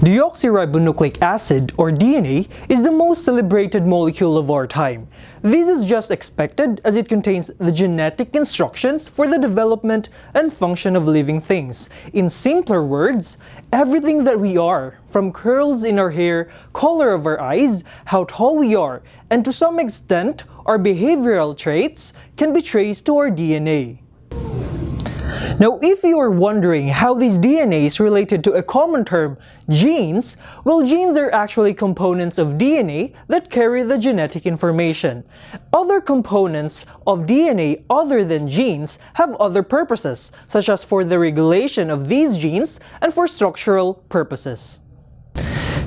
Deoxyribonucleic acid, or DNA, is the most celebrated molecule of our time. This is just expected as it contains the genetic instructions for the development and function of living things. In simpler words, everything that we are, from curls in our hair, color of our eyes, how tall we are, and to some extent, our behavioral traits, can be traced to our DNA. Now, if you are wondering how these DNA is related to a common term, genes, well, genes are actually components of DNA that carry the genetic information. Other components of DNA other than genes have other purposes, such as for the regulation of these genes and for structural purposes.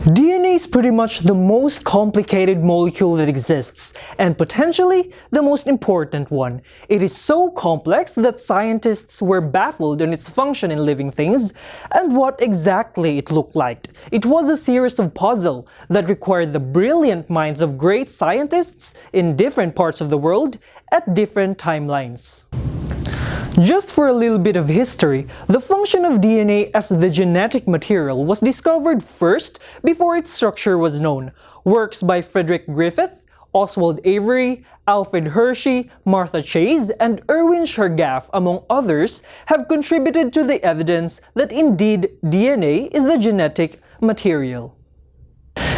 DNA is pretty much the most complicated molecule that exists, and potentially the most important one. It is so complex that scientists were baffled on its function in living things and what exactly it looked like. It was a series of puzzles that required the brilliant minds of great scientists in different parts of the world at different timelines. Just for a little bit of history, the function of DNA as the genetic material was discovered first before its structure was known. Works by Frederick Griffith, Oswald Avery, Alfred Hershey, Martha Chase, and Erwin Chargaff, among others, have contributed to the evidence that indeed DNA is the genetic material.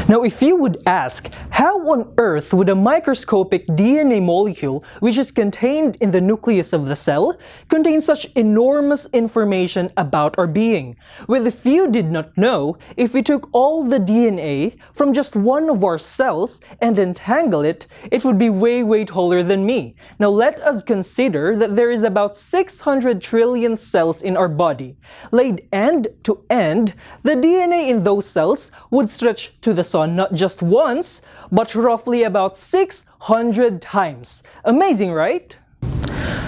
Now, if you would ask, how on earth would a microscopic DNA molecule, which is contained in the nucleus of the cell, contain such enormous information about our being? Well, if you did not know, if we took all the DNA from just one of our cells and entangle it, it would be way taller than me. Now, let us consider that there is about 600 trillion cells in our body. Laid end to end, the DNA in those cells would stretch to the sun not just once, but roughly about 600 times. Amazing, right?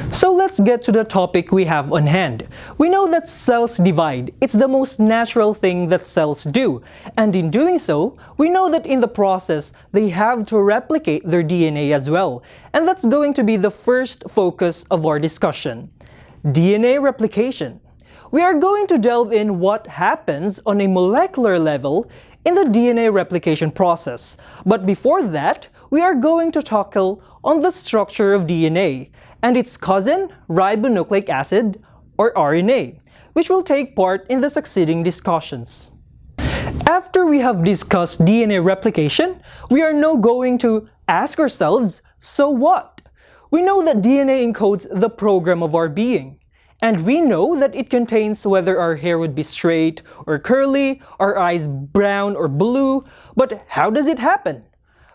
So let's get to the topic we have on hand. We know that cells divide. It's the most natural thing that cells do. And in doing so, we know that in the process, they have to replicate their DNA as well. And that's going to be the first focus of our discussion. DNA replication. We are going to delve in what happens on a molecular level in the DNA replication process. But before that, we are going to tackle on the structure of DNA and its cousin, ribonucleic acid, or RNA, which will take part in the succeeding discussions. After we have discussed DNA replication, we are now going to ask ourselves, so what? We know that DNA encodes the program of our being. And we know that it contains whether our hair would be straight or curly, our eyes brown or blue, but how does it happen?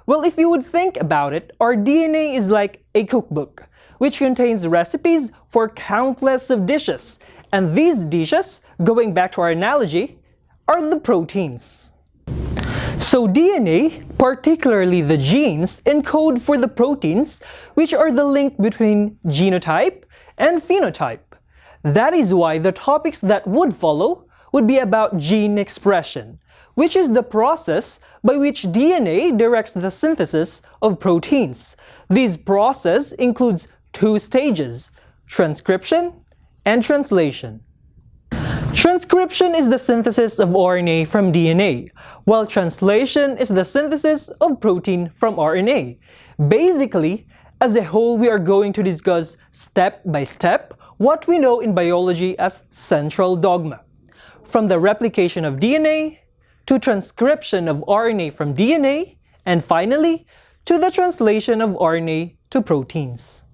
Well, if you would think about it, our DNA is like a cookbook, which contains recipes for countless of dishes. And these dishes, going back to our analogy, are the proteins. So DNA, particularly the genes, encode for the proteins, which are the link between genotype and phenotype. That is why the topics that would follow would be about gene expression, which is the process by which DNA directs the synthesis of proteins. This process includes two stages, transcription and translation. Transcription is the synthesis of RNA from DNA, while translation is the synthesis of protein from RNA. Basically, as a whole, we are going to discuss step by step what we know in biology as central dogma. From the replication of DNA, to transcription of RNA from DNA, and finally, to the translation of RNA to proteins.